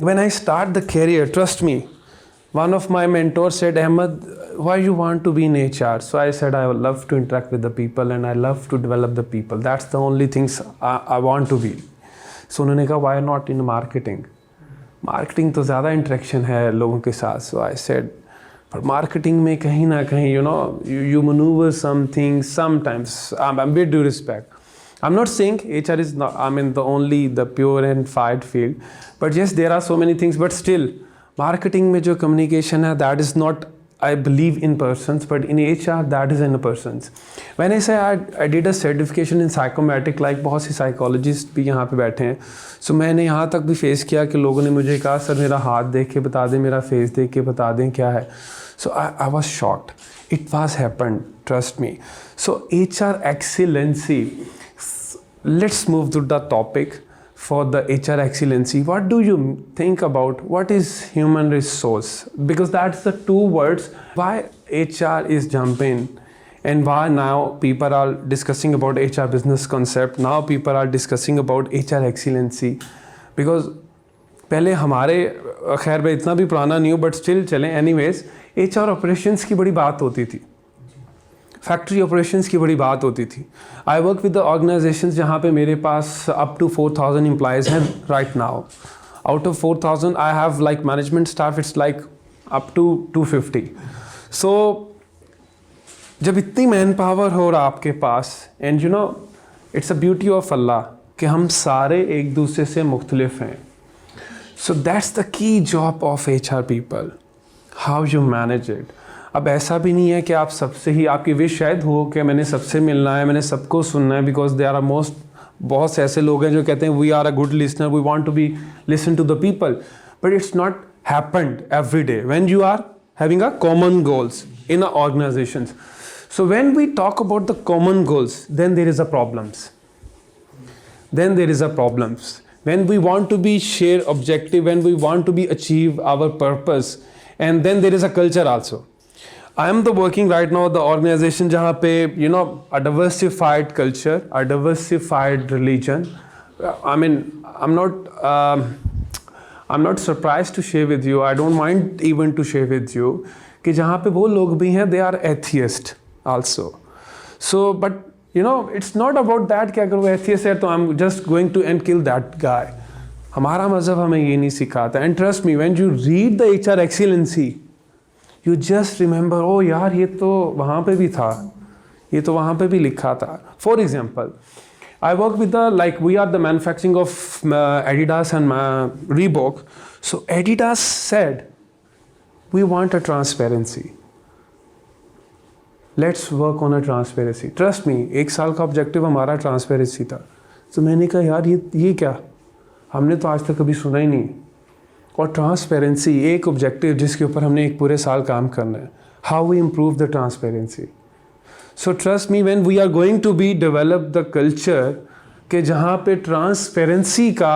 when I start the career, trust me, one of my mentors said, Ahmed, why you want to be in HR? So I said, I love to interact with the people and I love to develop the people. That's the only things I want to be. So उन्होंने कहा, why not in marketing? Marketing तो ज़्यादा interaction है लोगों के साथ. So I said, but marketing में कहीं ना कहीं, you maneuver something sometimes. I'm with due respect. I'm not saying HR is not, the pure and fired field, but yes, there are so many things, but still, marketing में जो communication है, that is not, I believe, in persons, but in HR, that is in persons. When I say I did a certification in psychometric, like बहुत सी psychologists भी यहाँ पे बैठे हैं, so मैंने यहाँ तक भी face किया कि लोगों ने मुझे कहा, सर मेरा हाथ देख के बता दें, मेरा face देख के बता दें क्या है. So I was shocked. It was happened, trust me. So HR excellency. Let's move to the topic for the HR excellency. What do you think about what is human resource? Because that's the two words why HR is jumping and why now people are discussing about HR business concept. Now people are discussing about HR excellency. Because पहले हमारे खैर भाई इतना भी पुराना नहीं हो but still चलें एनीवेज HR ऑपरेशंस की बड़ी बात होती थी, फैक्ट्री ऑपरेशंस की बड़ी बात होती थी. I work with the organisations जहाँ पे मेरे पास अप टू 4,000 एम्प्लॉयज़ हैं right now. Out of 4,000 I have like management staff it's like up to 250. So जब इतनी मैन पावर हो रहा आपके पास and it's a beauty of Allah कि हम सारे एक दूसरे से मुख्तलिफ हैं. So that's the key job of HR people, how you manage it. अब ऐसा भी नहीं है कि आप सबसे ही आपकी विश शायद हो कि मैंने सबसे मिलना है, मैंने सबको सुनना है, बिकॉज दे आर बहुत से ऐसे लोग हैं जो कहते हैं we are a good listener, we want to be listen to the people, but it's not happened every day when you are having a common goals in a organizations. So when we talk about the common goals then there is a problems. When we want to be share objective, when we want to be achieve our purpose, and then there is a culture also. I am the working right now the organization जहाँ पे a diversified culture, a diversified religion. I'm not surprised to share with you. I don't mind even to share with you कि जहाँ पे वो लोग भी हैं, they are atheist also. So but it's not about that कि अगर वो atheist है तो I'm just going to and kill that guy. हमारा मज़हब हमें ये नहीं सिखाता. And trust me, when you read the HR excellency, you just remember, oh यार ये तो वहाँ पे भी था, ये तो वहाँ पे भी लिखा था. For example, I work with we are the manufacturing of Adidas and Reebok. So Adidas said, we want a transparency. Let's work on a transparency. Trust me, 1 साल का ऑब्जेक्टिव हमारा ट्रांसपेरेंसी था. तो मैंने कहा यार ये क्या, हमने तो आज तक कभी सुना ही नहीं. और ट्रांसपेरेंसी एक ऑब्जेक्टिव जिसके ऊपर हमने एक पूरे साल काम करना है. How we improve the transparency. So trust me, when we are going to be develop the culture के जहाँ पे ट्रांसपेरेंसी का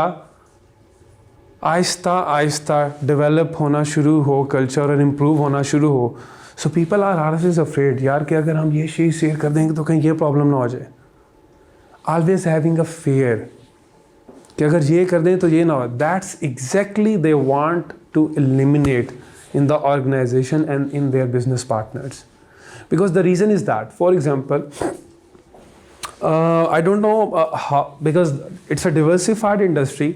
आहिस्ता आहिस्ता डेवलप होना शुरू हो कल्चर और इम्प्रूव होना शुरू हो. So people are always afraid यार कि अगर हम ये चीज़ शेयर कर देंगे तो कहीं ये प्रॉब्लम ना हो जाए. ऑलवेज हैविंग अ फेयर कि अगर ये कर दें तो ये ना हो. That's exactly they want to eliminate in the organization and in their business partners, because the reason is that, for example, I don't know how, because it's a diversified industry,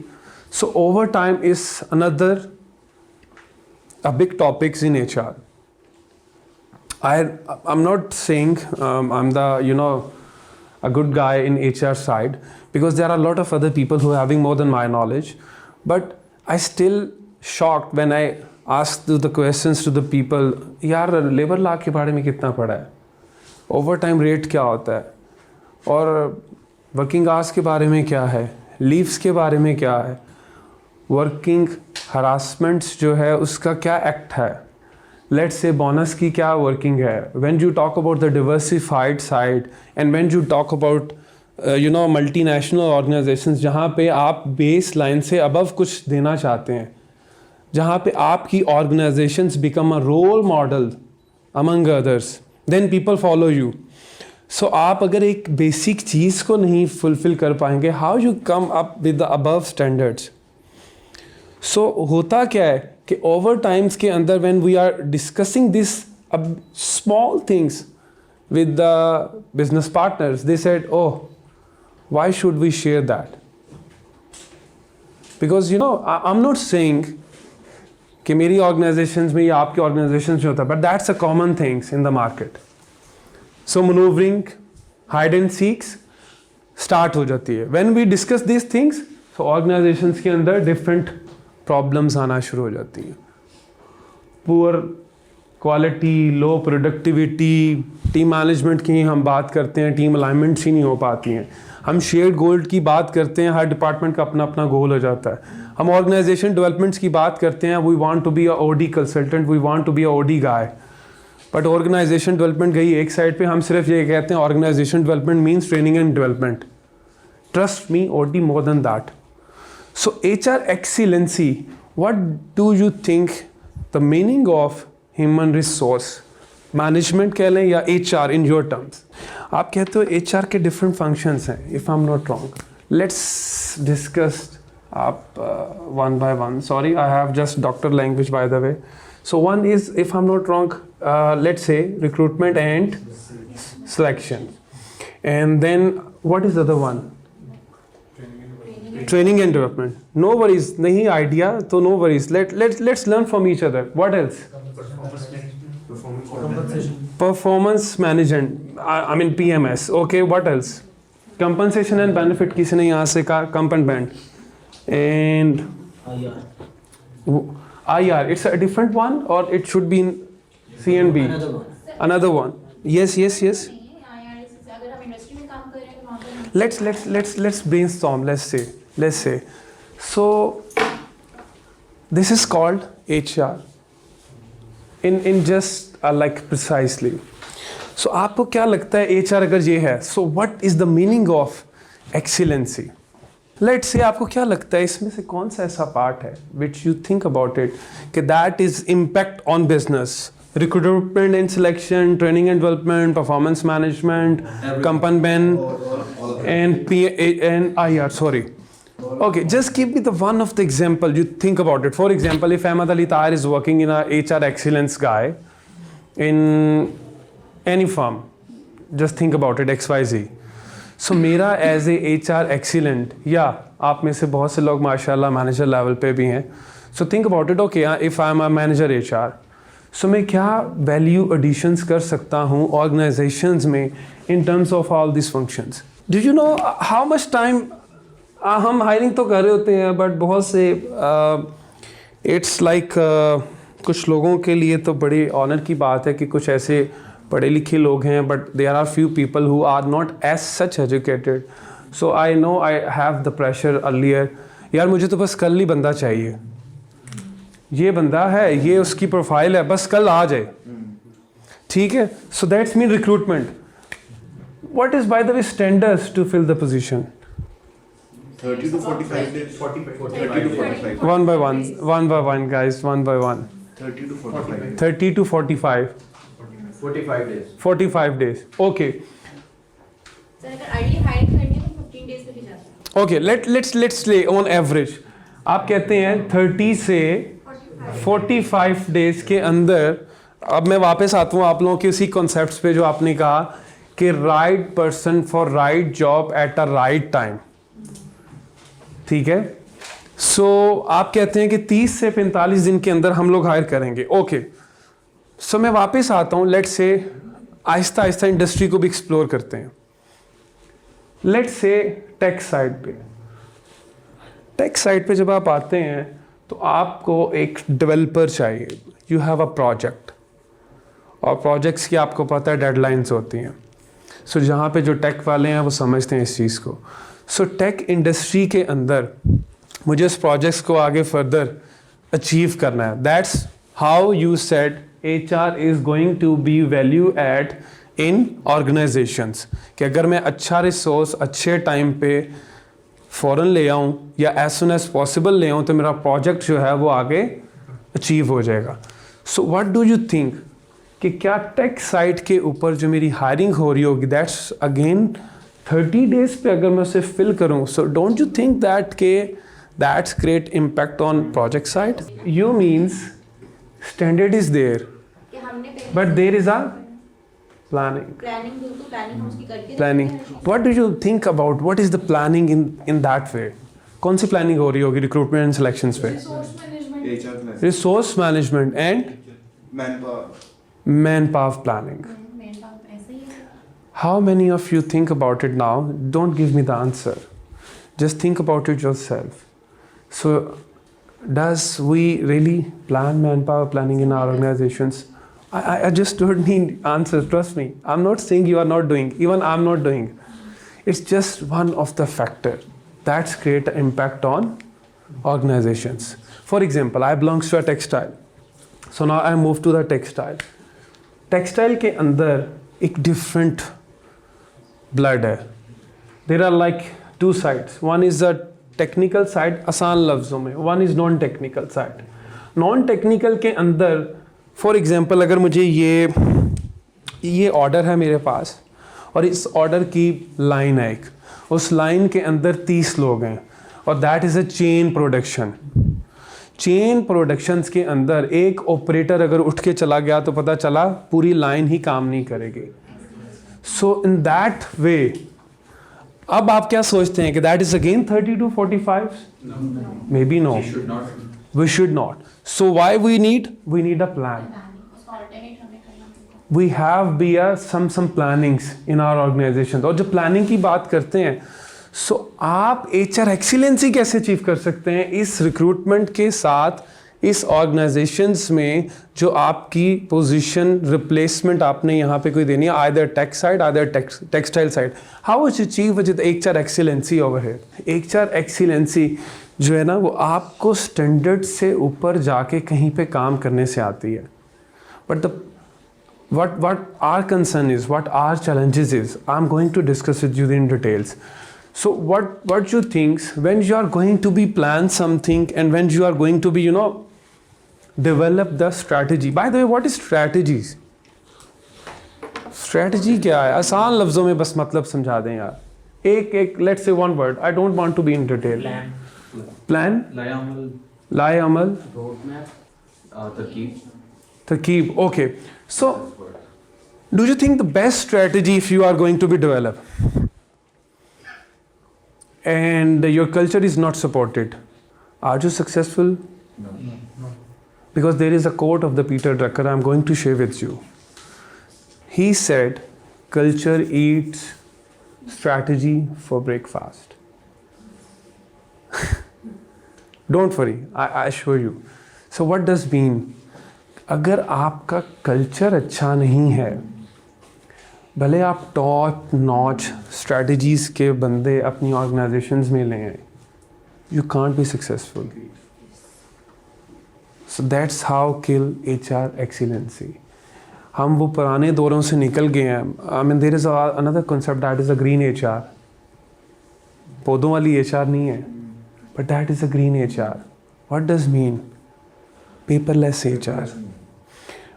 so overtime is another a big topics in HR. I'm not saying I'm the a good guy in HR side, because there are a lot of other people who are having more than my knowledge, but I still shocked when I ask the questions to the people, यार labour law के बारे में कितना पढ़ा है, over time rate क्या होता है, और वर्किंग आवर्स के बारे में क्या है, लीव्स के बारे में क्या है, वर्किंग हरासमेंट्स जो है उसका क्या एक्ट है, लेट्स से बोनस की क्या वर्किंग है. When you talk about the diversified side and when you talk about multinational organisations जहाँ पे आप बेस लाइन से अबव कुछ देना चाहते हैं, जहाँ पे आपकी organisations become a role model among others, then people follow you. So आप अगर एक बेसिक चीज़ को नहीं फुलफिल कर पाएंगे, how you come up with the above standards. So होता क्या है कि ओवर टाइम्स के अंदर when we are discussing this small things with the business partners, they said, oh, why should we share that? Because I'm not saying कि मेरी organizations में या आपके organizations में होता है, but that's a common things in the market. So maneuvering, hide and seeks start हो जाती है. When we discuss these things, so organizations के अंदर different problems आना शुरू हो जाती हैं. Poor क्वालिटी, लो प्रोडक्टिविटी, टीम मैनेजमेंट की हम बात करते हैं, टीम अलाइनमेंट्स ही नहीं हो पाती हैं. हम शेयर्ड गोल की बात करते हैं, हर डिपार्टमेंट का अपना अपना गोल हो जाता है. हम ऑर्गेनाइजेशन डेवलपमेंट्स की बात करते हैं, we want to be a OD consultant, we want to be a OD guy. But organization development गई एक साइड पे, हम सिर्फ ये कहते हैं organization development means training and development. Trust me, OD more than that. So HR excellency, what do you think the meaning of human resource management कह लें या HR इन योर टर्म्स? आप कहते हो HR के डिफरेंट फंक्शंस हैं, if I am not wrong. Let's discuss आप one by one. Sorry, I have just doctor language by the way. So one is, if I am not wrong, let's say recruitment and selection, and then what is the other one? Training and development. No worries, नहीं idea तो no worries, let's learn from each other. What else? Performance management, I mean PMS. Okay, what else? Compensation and benefit, किसी ने यहाँ से कहा compensation and IR. It's a different one or it should be in C&B? Another one. Yes. Let's brainstorm. Let's say. So this is called HR. In just like precisely. So आपको क्या लगता है HR अगर ये है, so what is the meaning of excellency? Let's say आपको क्या लगता है इसमें से कौन सा ऐसा पार्ट है which you think about it कि that is impact on business, recruitment and selection, training and development, performance management, compensation and IR. Sorry. Okay, just give me the one of the example you think about it. For example, if Ahmed Ali Tahir is working in a HR excellence guy in any firm, just think about it, XYZ. So मेरा as a HR excellent, या आप में से बहुत से लोग माशाल्लाह manager level पे भी हैं. So think about it. Okay, if I am a manager HR, so मैं क्या value additions कर सकता हूँ organizations में in terms of all these functions? Do you know how much time हम हायरिंग तो कर रहे होते हैं, बट बहुत से इट्स लाइक कुछ लोगों के लिए तो बड़ी ऑनर की बात है कि कुछ ऐसे पढ़े लिखे लोग हैं, but there are few people who are not as such educated. So I know I have the pressure earlier, यार मुझे तो बस कल ही बंदा चाहिए, ये बंदा है, ये उसकी प्रोफाइल है, बस कल आ जाए, ठीक है. So that's mean recruitment. What is by the way standards to fill the position? 30 to 45 days. 30 to 45. One by one, guys, one by one. 30 to 45. 30 to 45. 45 days. 45 days. Okay. Sir अगर idea hiring करनी है तो 15 days पे भी जाता है. Okay. Let's say on average. आप कहते हैं 30 से 45 डेज के अंदर. अब मैं वापस आता हूँ आप लोगों के उसी कॉन्सेप्ट्स पे जो आपने कहा कि right person for right job at a right time. ठीक है. सो आप कहते हैं कि 30 से 45 दिन के अंदर हम लोग हायर करेंगे. ओके. सो मैं वापस आता हूँ. Let's say Aahista Aahista industry को भी एक्सप्लोर करते हैं. लेट्स से टेक साइड पे. टेक साइड पे जब आप आते हैं तो आपको एक डेवलपर चाहिए. यू हैव अ प्रोजेक्ट, और प्रोजेक्ट्स की आपको पता है डेडलाइंस होती हैं. सो जहाँ पे जो टेक वाले हैं वो समझते हैं इस चीज़ को. सो टेक इंडस्ट्री के अंदर मुझे इस प्रोजेक्ट्स को आगे फर्दर अचीव करना है. That's how you said HR is going to be value add in organisations. कि अगर मैं अच्छा रिसोर्स अच्छे टाइम पे फ़ौरन ले आऊँ या एज सुन एज पॉसिबल ले आऊँ तो मेरा प्रोजेक्ट जो है वो आगे अचीव हो जाएगा. सो व्हाट डू यू थिंक कि क्या टेक साइट के ऊपर जो मेरी हायरिंग हो रही होगी दैट्स अगेन 30 डेज पे अगर मैं उसे फिल करूँ. So don't you think that के That's create impact on project side. You means standard is there, कि हमने पहले but there is a planning. Planning बिल्कुल प्लानिंग हम उसकी करके Planning. What do you think about what is the planning in that way? कौन सी planning हो रही होगी recruitment and selections पे? HR plan. Resource management and manpower planning. Main बात ऐसे ही है. How many of you think about it now? Don't give me the answer. Just think about it yourself. So, does we really plan manpower planning in our organizations? I just don't need answers. Trust me. I'm not saying you are not doing. Even I'm not doing. It's just one of the factor that's create an impact on organizations. For example, I belongs to a textile. So now I move to the textile. Textile के अंदर एक different blood है. There are like two sides. One is the technical side, आसान लफ्ज़ों में. One is non-technical side. Non-technical के अंदर, for example, अगर मुझे ये ऑर्डर है मेरे पास और इस ऑर्डर की लाइन है एक, उस लाइन के अंदर 30 लोग हैं और that is a chain production. Chain productions के अंदर एक ऑपरेटर अगर उठ के चला गया तो पता चला पूरी लाइन ही काम नहीं करेगी. सो इन दैट वे अब आप क्या सोचते हैं कि that is again 30 to 45? Maybe no, we should not. So why we need a plan. उसका ऑल्टरनेट हमें करना पड़ेगा. We have be some plannings in our organisation. और जब प्लानिंग की बात करते हैं सो आप HR एक्सीलेंसी कैसे अचीव कर सकते हैं इस रिक्रूटमेंट के साथ, इस ऑर्गेनाइजेशंस में जो आपकी पोजीशन रिप्लेसमेंट आपने यहाँ पे कोई देनी है, either take side either textile side. How is achieve with HR excellency over here? HR excellency जो है ना वो आपको स्टैंडर्ड से ऊपर जाके कहीं पे काम करने से आती है. But the what our concern is, what our challenges is, I'm going to discuss with you in details. So what you think when you are going to be plan something and when you are going to be develop the strategy. By the way, what is strategies? Strategy क्या है? आसान लफ्ज़ों में बस मतलब समझा दें यार. एक let's say one word. I don't want to be in detail. Plan. लाए अमल. Roadmap. तरकीब. Okay. So do you think the best strategy if you are going to be developed and your culture is not supported, are you successful? No. Because there is a quote of the Peter Drucker I'm going to share with you. He said, culture eats strategy for breakfast. Don't worry, I assure you. So what does mean? अगर आपका culture अच्छा नहीं है, भले आप top notch strategies के बंदे अपनी ऑर्गेनाइजेशंस में ले आए, you can't be successful. So that's how kill HR excellency. हम वो पुराने दौरों से निकल गए हैं. I mean there is another concept that is a green HR. पौधों वाली HR नहीं है, but that is a green HR. What does mean? Paperless HR.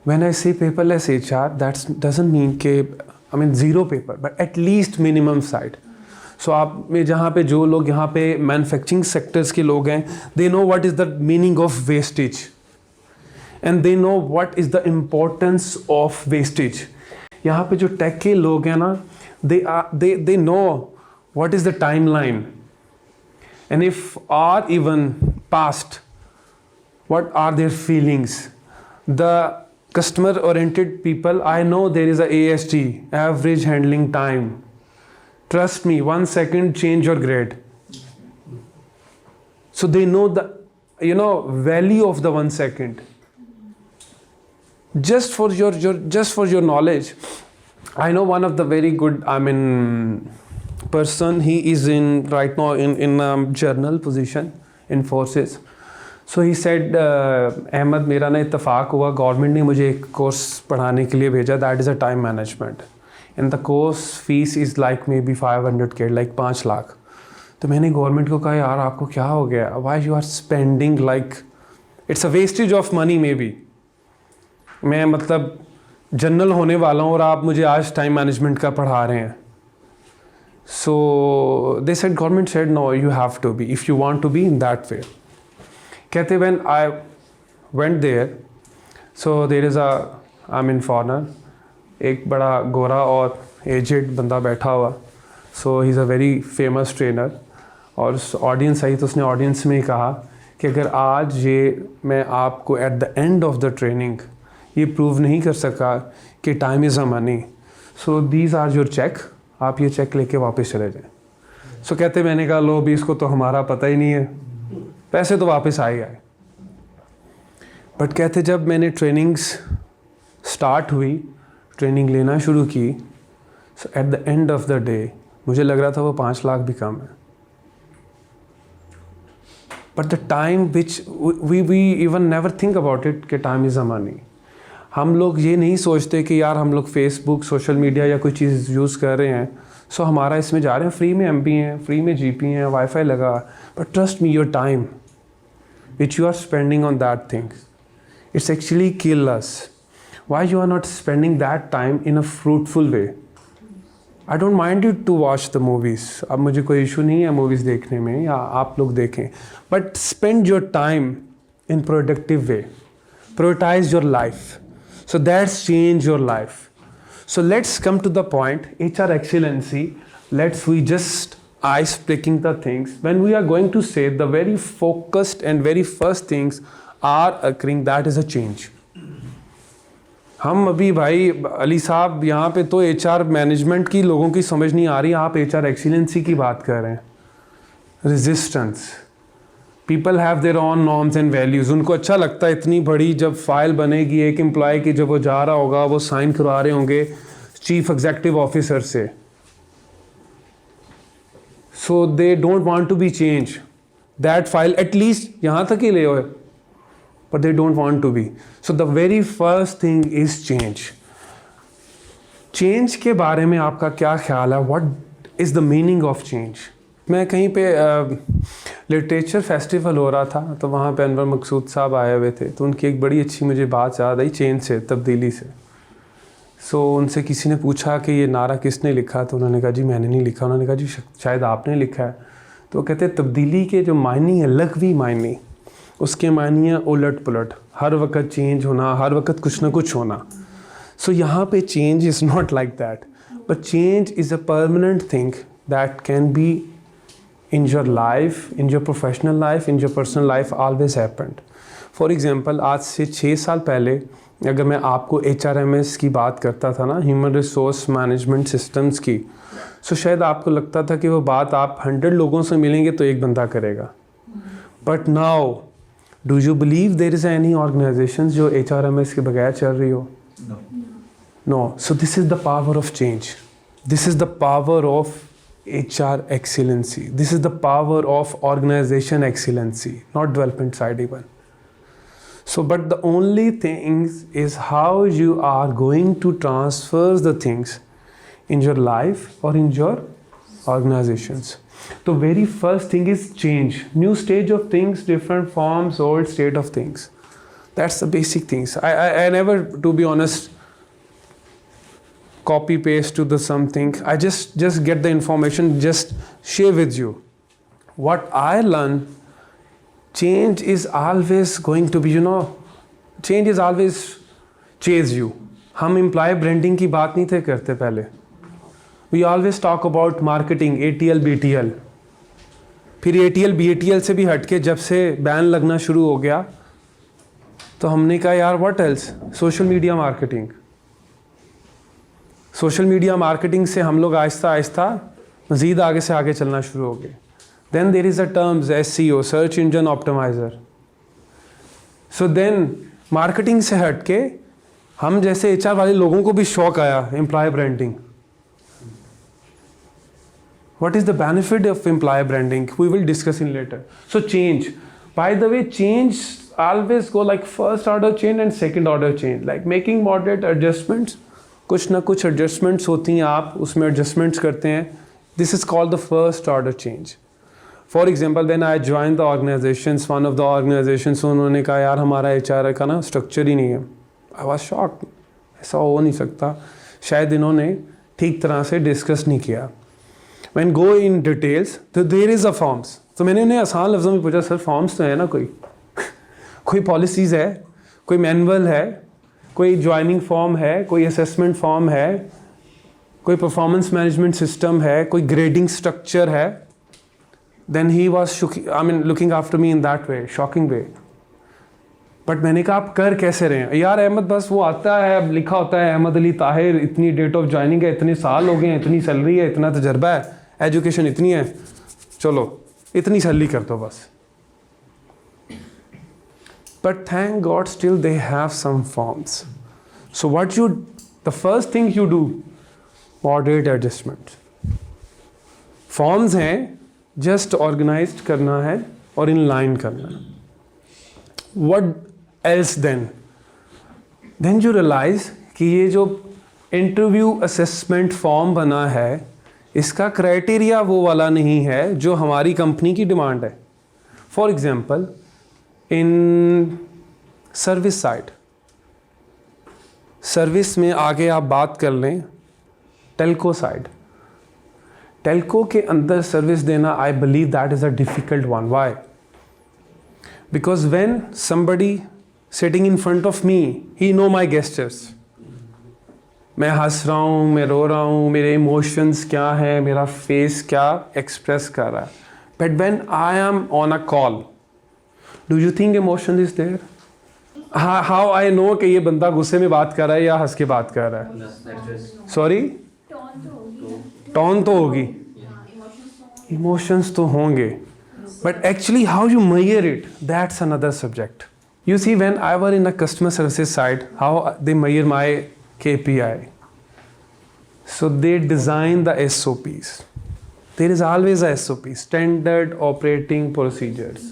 When I say paperless HR, that doesn't mean zero paper, but at least minimum side. So आप में जहाँ पे जो लोग यहाँ पे मैन्युफैक्चरिंग सेक्टर्स के लोग हैं, they know what is the meaning of wastage, and they know what is the importance of wastage. यहाँ पे जो टेक के लोग हैं ना, they know what is the timeline, and if are even past, what are their feelings. The customer oriented people, I know there is a AHT, average handling time. Trust me, 1 second change your grade. So they know the value of the 1 second. Just for your knowledge, I know one of the very good person. He is right now in journal position in forces. So he said, Ahmad मेरा ना इत्तेफाक हुआ, government ने मुझे एक course पढ़ाने के लिए भेजा, that is a time management, and the course fees is like may be 500K, like 5 lakh. तो मैंने गवर्नमेंट को कहा यार आपको क्या हो गया, why you are spending like it's a wastage of money. Maybe मैं जनरल होने वाला हूँ और आप मुझे आज टाइम मैनेजमेंट का पढ़ा रहे हैं. So they said, government said, no, you have to be, if you want to be in that way. कहते when I went there, so there is I'm in foreigner, एक बड़ा गोरा और एजेड बंदा बैठा हुआ, so he's a very famous trainer, और audience I तो उसने ऑडियंस में ही कहा कि अगर आज ये मैं आपको at the end of the training ये प्रूव नहीं कर सका कि time is a money, so these are your cheque, आप ये चेक लेके वापस चले जाएं. सो कहते मैंने कहा लो भी इसको तो हमारा पता ही नहीं है, पैसे तो वापस आ ही आए. बट कहते जब मैंने ट्रेनिंग्स स्टार्ट हुई, ट्रेनिंग लेना शुरू की, so at the end of the day मुझे लग रहा था वो 5 लाख भी कम है. But the time which we even never think about it कि टाइम इज़ अ मनी. हम लोग ये नहीं सोचते कि यार हम लोग फेसबुक सोशल मीडिया या कोई चीज़ यूज़ कर रहे हैं, सो हमारा इसमें जा रहे हैं, फ्री में MP हैं, फ्री में GP हैं, वाईफाई लगा. But trust me, your time which you are spending on that thing, it's actually kill us. Why you are not spending that time in a fruitful way. I don't mind you to watch the movies, अब मुझे कोई issue नहीं है movies देखने में या आप लोग देखें, but spend your time in productive way, prioritise your life. So that's change your life. So let's come to the point, HR excellency. We just ice breaking the things. When we are going to say the very focused and very first things are occurring, that is a change. हम अभी भाई अली साहब यहाँ पे तो HR management की लोगों की समझ नहीं आ रही, आप HR एक्सीलेंसी की बात कर रहे हैं. Resistance, people have their on norms and values. उनको अच्छा लगता है इतनी बड़ी जब फाइल बनेगी एक एम्प्लॉय की, जब वो जा रहा होगा वो साइन करवा रहे होंगे चीफ एग्जीक्यूटिव ऑफिसर से, so they don't want to be change that file, at least यहाँ तक ही ले हो, but they don't want to be. So the very first thing is change. Change के बारे में आपका क्या ख्याल है? What is the meaning of change? मैं कहीं पे लिटरेचर फेस्टिवल हो रहा था तो वहाँ पे अनवर मकसूद साहब आए हुए थे, तो उनकी एक बड़ी अच्छी मुझे बात याद आई चेंज से, तब्दीली से. सो उनसे किसी ने पूछा कि ये नारा किसने लिखा, तो उन्होंने कहा जी मैंने नहीं लिखा. उन्होंने कहा जी शायद आपने लिखा है. तो कहते हैं तब्दीली के जो मायने हैं, लघवी मायने, उसके मायने हैं उलट पुलट, हर वक्त चेंज होना, हर वक्त कुछ ना कुछ होना. सो यहाँ पे change is not like that, but change is a permanent thing that can be in your life, in your professional life, in your personal life, always happened. For example, आज से 6 साल पहले अगर मैं आपको HRMS की बात करता था ना, ह्यूमन रिसोर्स मैनेजमेंट सिस्टम्स की, सो शायद आपको लगता था कि वो बात आप 100 लोगों से मिलेंगे तो एक बंदा करेगा. But now do you believe there is any organisation जो HRMS के बगैर चल रही हो? No. So this is the power of change. This is the power of HR excellency. This is the power of organization excellency, not development side even. So, but the only thing is how you are going to transfer the things in your life or in your organizations. The very first thing is change. New stage of things, different forms, old state of things. That's the basic things. I never, to be honest, copy paste to the something. I just get the information, just share with you. What I learn, change is always going to be, change is always chase you. हम employee branding की बात नहीं थे करते पहले. We always talk about marketing, ATL, BTL. फिर ATL, BTL से भी हटके जब से बैन लगना शुरू हो गया तो हमने कहा यार what else? Social media marketing. Social media marketing से हम लोग आहिस्ता आहिस्ता मज़ीद आगे से आगे चलना शुरू हो गए. Then there is a terms SEO, search engine optimiser. So then marketing से हट के हम जैसे HR वाले लोगों को भी शौक आया employ branding. What is the benefit of employ branding? We will discuss in later. So change, by the way, change always go like first order change and second order change, like making moderate adjustments. कुछ ना कुछ adjustments होती हैं, आप उसमें adjustments करते हैं. This is called the first order change. For example when I join the organisations, one of the organisations, उन्होंने कहा यार हमारा HR का ना स्ट्रक्चर ही नहीं है. आई वाज शॉक्ड, ऐसा हो नहीं सकता, शायद इन्होंने ठीक तरह से डिस्कस नहीं किया. When go in details, तो there is a forms. तो मैंने उन्हें आसान लफ्ज़ों में पूछा, सर फॉर्म्स तो है ना कोई कोई पॉलिसीज़ है, कोई मैनुअल है, कोई ज्वाइनिंग फॉर्म है, कोई असेसमेंट फॉर्म है, कोई परफॉर्मेंस मैनेजमेंट सिस्टम है, कोई ग्रेडिंग स्ट्रक्चर है. Then he was looking after me in that way, shocking way. But मैंने कहा आप कर कैसे रहे हैं यार अहमद, बस वो आता है, अब लिखा होता है अहमद अली ताहिर, इतनी डेट ऑफ ज्वाइनिंग है, इतने साल हो गए हैं, इतनी सैलरी है, इतना तजर्बा है, एजुकेशन इतनी है, चलो इतनी सैलरी कर दो बस. But thank god still they have some forms. So what you, the first thing you do, moderate adjustment. Forms हैं, जस्ट ऑर्गेनाइज्ड करना है और इन लाइन करना है. What else then you realize कि ये जो इंटरव्यू असेसमेंट फॉर्म बना है, इसका क्राइटेरिया वो वाला नहीं है जो हमारी कंपनी की डिमांड है. For example in service side, service में आगे आप बात कर लें टेलको साइड, टेलको के अंदर सर्विस देना, I believe that is a difficult one. Why? Because when somebody sitting in front of me, he know my gestures. मैं हंस रहा हूँ, मैं रो रहा हूँ, मेरे इमोशंस क्या हैं, मेरा फेस क्या एक्सप्रेस कर रहा है. But when I am on a call, do you think emotion is there? How I know कि ये बंदा गुस्से में बात कर रहा है या हंस के बात कर रहा है? Sorry? टोन तो होगी, इमोशंस तो होंगे. But actually how you measure it, that's another subject. You see, when I were in a customer services side, how they measure my KPI. So they design the SOPs. There is always a SOP, standard operating procedures.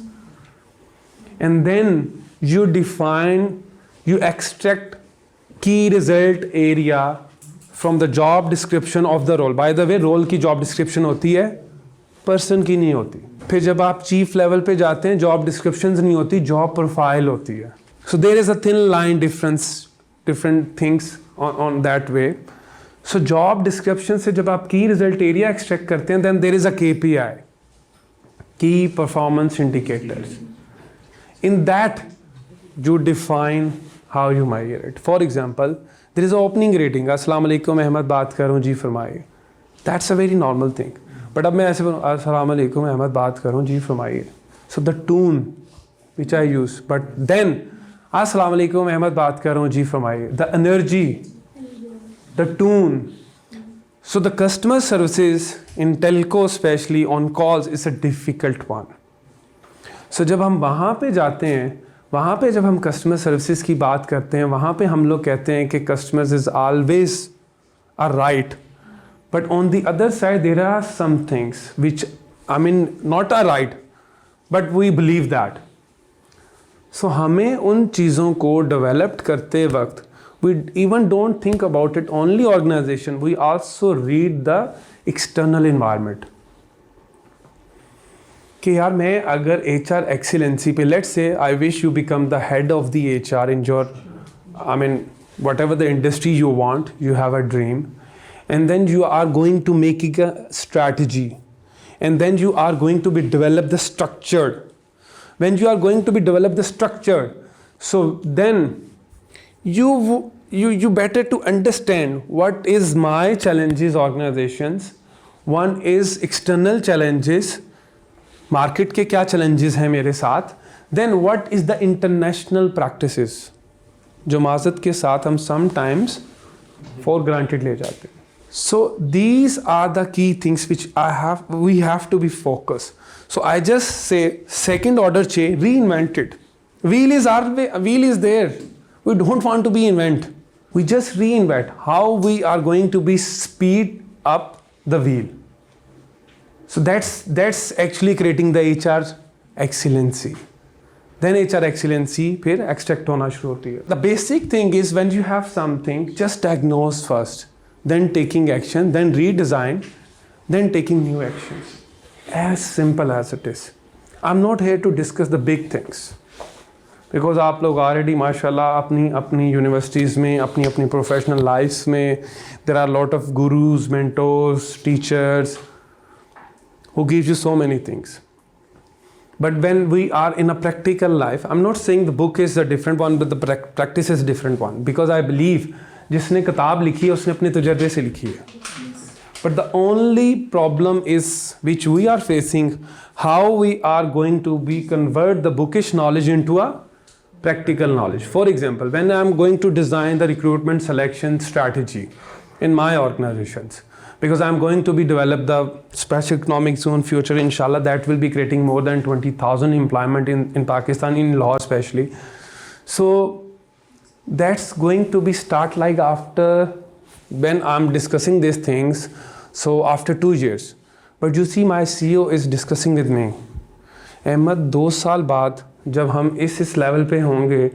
And then you define, you extract key result area from the job description of the role. By the way, role की job description होती है, person की नहीं होती. फिर जब आप chief level पे जाते हैं, जॉब डिस्क्रिप्शंस नहीं होती, जॉब प्रोफाइल होती है. So there is a thin line difference, different things on that way. So job description से जब आप की रिजल्ट एरिया एक्सट्रैक्ट करते हैं, then there is a KPI, key performance indicators. In that you define how you measure it. For example, there is a opening rating, अस्सलाम वालेकुम अहमद बात कर रहा हूँ, जी फरमाइए. That's a very normal thing. But अब मैं ऐसे बोलूँ, अस्सलाम वालेकुम अहमद बात करूँ, जी फरमाइए. So the tune which I use. But then अस्सलाम वालेकुम अहमद बात कर रहा हूँ, जी फरमाइए. The energy, the tune. So the customer services in telco specially on calls is a difficult one. सो जब हम वहाँ पे जाते हैं, वहाँ पे जब हम कस्टमर सर्विसेज की बात करते हैं, वहाँ पे हम लोग कहते हैं कि customers is always a right. But on the other side, there are some things which, not are right, but we believe that. So हमें उन चीज़ों को develop करते वक्त, we even don't think about it only organization, we also read the external environment. कि यार मैं अगर HR excellency पे, let's say I wish you become the head of the HR in your, whatever the industry you want, you have a dream. And then you are going to make a strategy, and then you are going to be develop the structured. When you are going to be develop the structure, so then you better to understand what is my challenges organizations. One is external challenges, market के क्या challenges हैं मेरे साथ. Then what is the international practices जो माज़त के साथ हम sometimes for granted ले जाते हैं. So these are the key things which we have to be focused. So I just say second order chain, reinvent it. Wheel is there. We don't want to be invent. We just reinvent how we are going to be speed up the wheel. So that's actually creating the HR excellency. Then HR excellency फिर extract होना शुरू होती है. The basic thing is when you have something, just diagnose first. Then taking action, then redesign, then taking new actions. As simple as it is. I'm not here to discuss the big things. Because आप लोग already माशाल्लाह अपनी universities में, अपनी professional lives में, there are a lot of gurus, mentors, teachers who gives you so many things. But when we are in a practical life, I'm not saying the book is a different one, but the practice is a different one. Because I believe जिसने किताब लिखी है उसने अपने तजर्बे से लिखी है. But the only problem is which we are facing, how we are going to convert the bookish knowledge into a practical knowledge. For example, when I am going to design the recruitment selection strategy in my organizations, because I am going to develop the special economic zone future, inshallah, that will be creating more than 20,000 employment in Pakistan, in Lahore especially. So that's going to be start like after when I'm discussing these things, so after 2 years. But you see, my CEO is discussing with me, Ahmad 2 साल बाद जब हम इस level पे होंगे,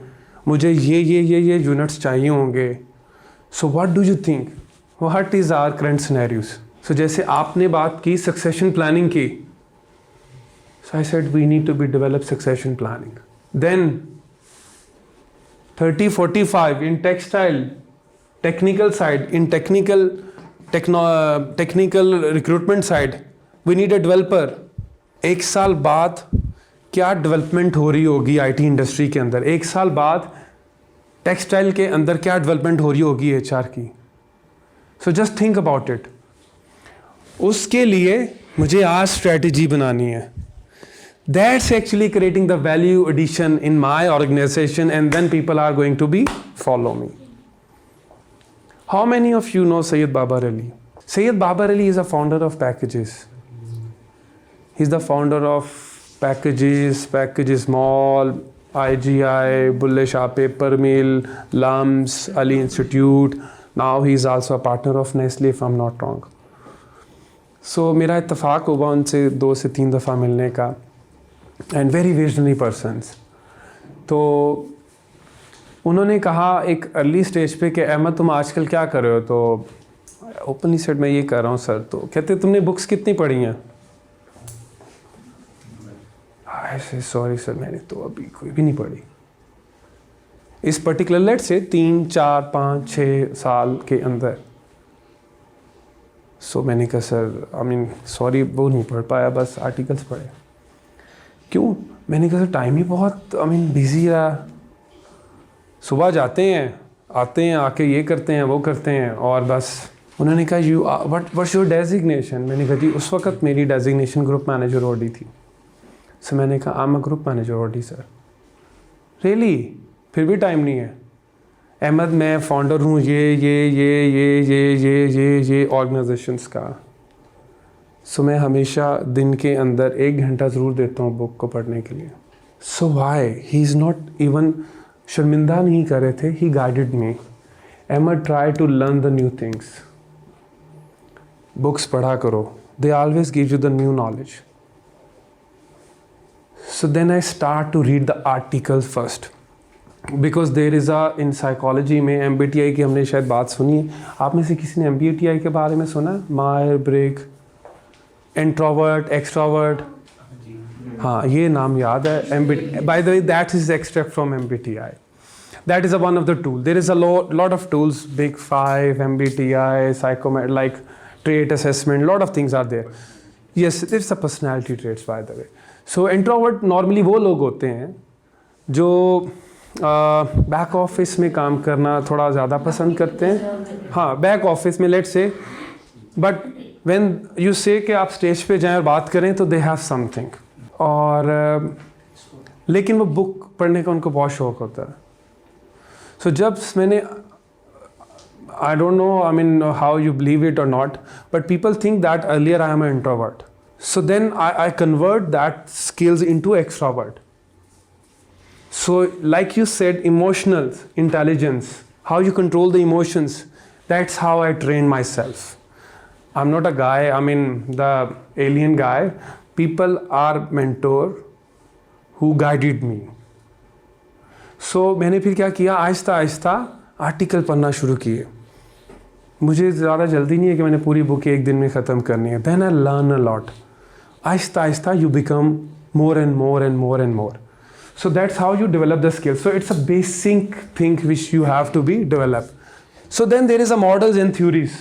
मुझे ये units चाहिए होंगे. So what do you think, what is our current scenarios? सो जैसे आपने बात की सक्सेशन प्लानिंग की, so I said we need to be develop succession planning. Then 30-45 in textile, technical side, in technical recruitment side, we need a developer. 1 साल बाद क्या development हो रही होगी आईटी इंडस्ट्री के अंदर, 1 साल बाद टेक्सटाइल के अंदर क्या डेवलपमेंट हो रही होगी एचआर की. So just think about it. उसके लिए मुझे आज स्ट्रेटजी बनानी है. That's actually creating the value addition in my organization, and then people are going to be follow me. How many of you know Syed Babar Ali? Syed Babar Ali is a founder of Packages. He's the founder of Packages Mall, IGI, Bulle Shah Paper Mill, LUMS, Ali Institute. Now he's also a partner of Nestle, if I'm not wrong. So मेरा इत्तफाक हुआ उनसे 2 से 3 दफ़ा मिलने का. And very visionary persons. तो उन्होंने कहा एक अर्ली स्टेज पे कि अहमद तुम आजकल क्या कर रहे हो? तो ओपनली सेड मैं ये कर रहा हूँ सर. तो कहते तुमने बुक्स कितनी पढ़ी हैं? ऐसे सॉरी सर मैंने तो अभी कोई भी नहीं पढ़ी. इस पर्टिकुलर लेट से 3, 4, 5, 6 साल के अंदर. सो मैंने कहा सर आई मीन सॉरी वो नहीं पढ़ पाया, बस आर्टिकल्स पढ़े. क्यों? मैंने कहा सर टाइम ही बहुत बिजी रहा. सुबह जाते हैं, आते हैं, आके ये करते हैं, वो करते हैं और बस. उन्होंने कहा यू व्हाट्स योर डेजिग्नेशन? मैंने कहा जी उस वक्त मेरी डेजिग्नेशन ग्रुप मैनेजर ओडी थी. सो मैंने कहा I am a group manager OD sir. Really? फिर भी टाइम नहीं है? अहमद मैं फाउंडर हूँ ये ऑर्गेनाइजेशंस का. सो मैं हमेशा दिन के अंदर 1 घंटा ज़रूर देता हूँ बुक को पढ़ने के लिए. So why he is not even शर्मिंदा नहीं कर रहे थे. He guided me. Ahmad try to learn the new things. Books पढ़ा करो. They always give you the new knowledge. So then I start to read the articles first. Because there is in psychology में MBTI की हमने शायद बात सुनी है. आप में से किसी ने MBTI के बारे में सुना? मायर ब्रेक, इंट्रोवर्ट, एक्सट्रोवर्ट. हाँ ये नाम याद है. Bye the way that is extract from MBTI. That is one of the tool. There is a lot of tools. Big 5, MBTI, psychomet, like trait assessment, lot of things are there. Yes, it's a personality traits by the way. So introvert normally वो लोग होते हैं जो back office में काम करना थोड़ा ज़्यादा पसंद करते हैं. हाँ बैक ऑफिस में let's say. But when you से कि आप स्टेज पे जाएं और बात करें तो दे हैव समथिंग. और लेकिन वो बुक पढ़ने का उनको बहुत शौक़ होता है. सो जब मैंने I don't know I mean how you believe it और not, but people think that earlier I am an introvert. So then I convert that skills into extrovert. So like you said, emotional intelligence, how you control the emotions, that's how I train myself. I'm not a guy, I mean the alien guy. People are mentor who guided me. So मैंने फिर क्या किया, Aahista Aahista article पढ़ना शुरू किए. मुझे ज़्यादा जल्दी नहीं है कि मैंने पूरी बुक 1 दिन में ख़त्म करनी है. Then I learn a lot. Aahista Aahista you become more and more and more and more. So that's how you develop the skills. So it's a basic thing which you have to be developed. So then there is a models and theories.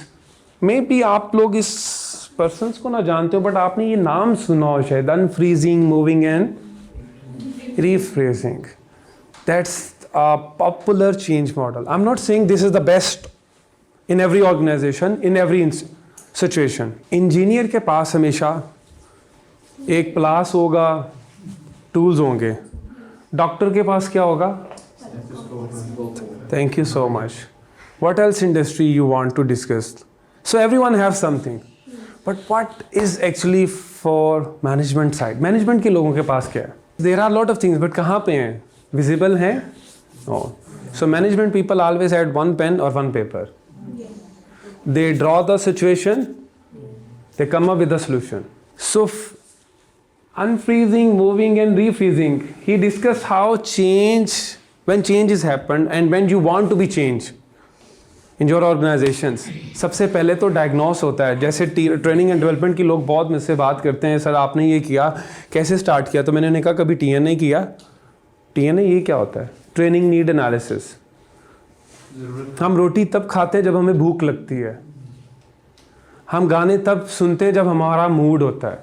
Maybe आप लोग इस persons को ना जानते हो, but आपने ये नाम सुना हो शायद, unfreezing, moving and refreezing. That's a popular change model. I'm not saying this is the best in every organization, in every situation. Engineer के पास हमेशा एक प्लास होगा, टूल्स होंगे. डॉक्टर के पास क्या होगा? Thank you so much. What else industry you want to discuss? So everyone have something. But what is actually for management side? Management के लोगों के पास क्या है? There are a lot of things, but कहाँ पे हैं? Visible हैं? No. So management people always had one pen or one paper. They draw the situation, they come up with a solution. So unfreezing, moving and refreezing, he discussed how change, when change has happened and when you want to be changed in your organizations. सबसे पहले तो diagnose होता है. जैसे training and development की लोग बहुत मुझसे बात करते हैं, सर आपने ये किया, कैसे स्टार्ट किया? तो मैंने उन्हें कहा कभी TNA किया? TNA ये क्या होता है? Training need analysis. हम रोटी तब खाते हैं जब हमें भूख लगती है. हम गाने तब सुनते हैं जब हमारा मूड होता है.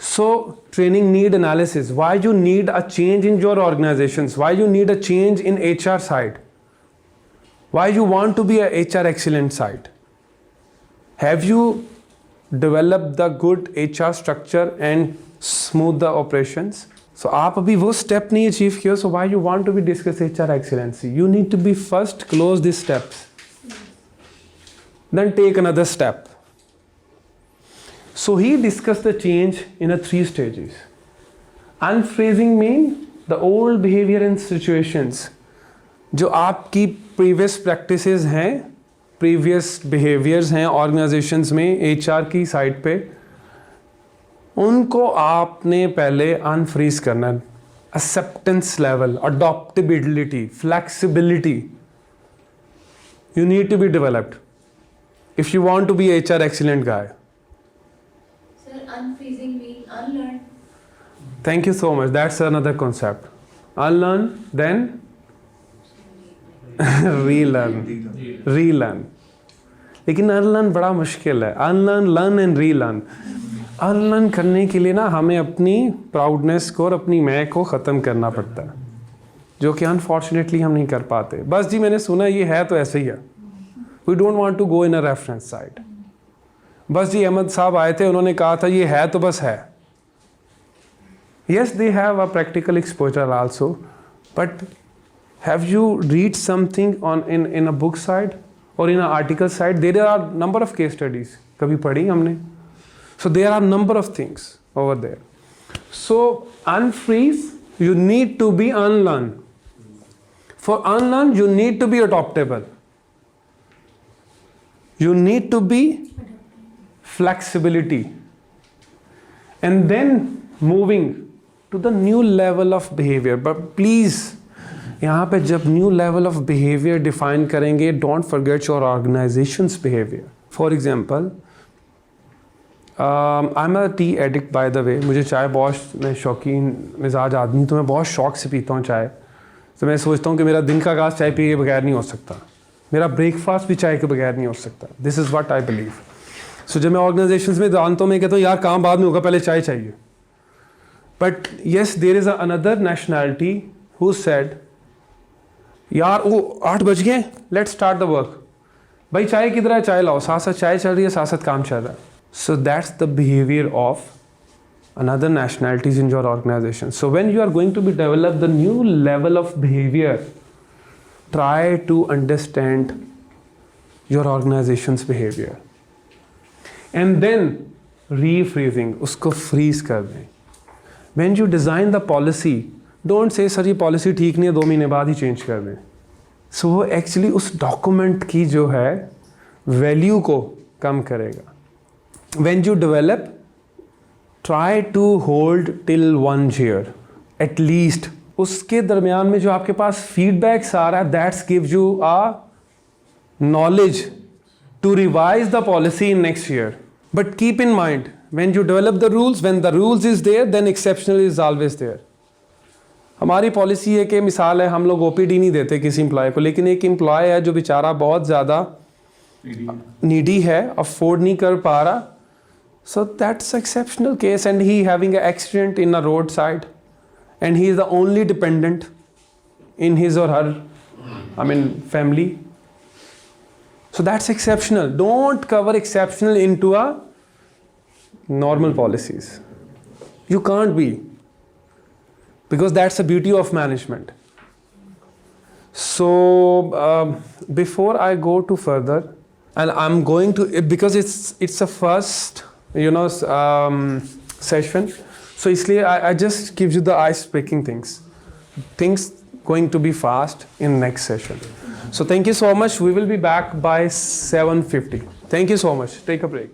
So training need analysis. Why you need a change in your organizations? Why you need a change in HR side? Why you want to be a HR excellent side? Have you developed the good HR structure and smooth the operations? So आप अभी वो step नहीं achieve किया. So why you want to be discuss HR excellency? You need to be first close these steps. Then take another step. So he discussed the change in a 3 stages. Unphrasing mean the old behavior and situations. जो आपकी previous practices हैं, previous behaviors हैं organizations में, HR की side पे, उनको आपने पहले unfreeze करना है. Acceptance level, adaptability, flexibility. You need to be developed if you want to be HR excellent guy. Unfreezing means unlearn. Thank you so much. That's another concept. Unlearn, then relearn. Relearn. लेकिन unlearn बड़ा मुश्किल है. Unlearn, learn and relearn. Unlearn करने के लिए ना हमें अपनी प्राउडनेस को और अपनी मैं को ख़त्म करना पड़ता है, जो कि अनफॉर्चुनेटली हम नहीं कर पाते. बस जी मैंने सुना ये है तो ऐसे ही है. We don't want to go in a reference side. बस जी अहमद साहब आए थे, उन्होंने कहा था ये है तो बस है. Yes, they have a practical exposure also, but have you read something on in a book side or in an article side? There are number of case studies. कभी पढ़ी हमने? So there are number of things over there. So unfreeze, you need to be unlearn. For unlearn, you need to be adaptable. You need to be flexibility, and then moving to the new level of behavior. But please, यहाँ पे जब new level of behavior define करेंगे, don't forget your organization's behavior. For example, I'm a tea addict by the way. मुझे चाय बहुत, मैं शौकीन मिजाज आदमी, तो मैं बहुत शौक से पीता हूँ चाय. तो मैं सोचता हूँ कि मेरा दिन का आगाज़ चाय पिए के बगैर नहीं हो सकता, मेरा ब्रेकफास्ट भी चाय के बगैर नहीं हो सकता. This is what I believe. सो जब मैं ऑर्गेनाइजेशंस में जानता हूँ, मैं कहता हूँ यार काम बाद में होगा, पहले चाय चाहिए. But yes, there is another nationality who said यार वो 8 बज गए, लेट्स स्टार्ट द वर्क. भाई चाय किधर है? चाय लाओ. साथ साथ चाय चल रही है, साथ साथ काम चल रहा है. So that's the behaviour of another nationalities in your organization. So when you are going to be develop the new level of behavior, try to understand your organization's behavior. And then refreezing, उसको freeze कर दें. When you design the policy, don't say sir ये policy ठीक नहीं है, 2 महीने बाद ही change कर दें. So वो actually उस document की जो है value को कम करेगा. When you develop, try to hold till 1 year at least. उसके दरमियान में जो आपके पास feedbacks आ रहा है, that gives you a knowledge to revise the policy in next year. But keep in mind, when you develop the rules, when the rules is there, then exceptional is always there. हमारी policy है कि मिसाल है हम लोग OPD नहीं देते किसी एम्प्लॉय को, लेकिन एक एम्प्लॉय है जो बेचारा बहुत ज़्यादा needy है, afford नहीं कर पा रहा, so that's exceptional case, and he having an accident in a roadside, and he is the only dependent in his or her, family. So that's exceptional. Don't cover exceptional into a normal policies. You can't be, because that's the beauty of management. So before I go to further, and I'm going to, because it's a first session, so इसलिए I just give you the ice breaking things going to be fast in next session. So thank you so much. We will be back by 7:50. Thank you so much. Take a break.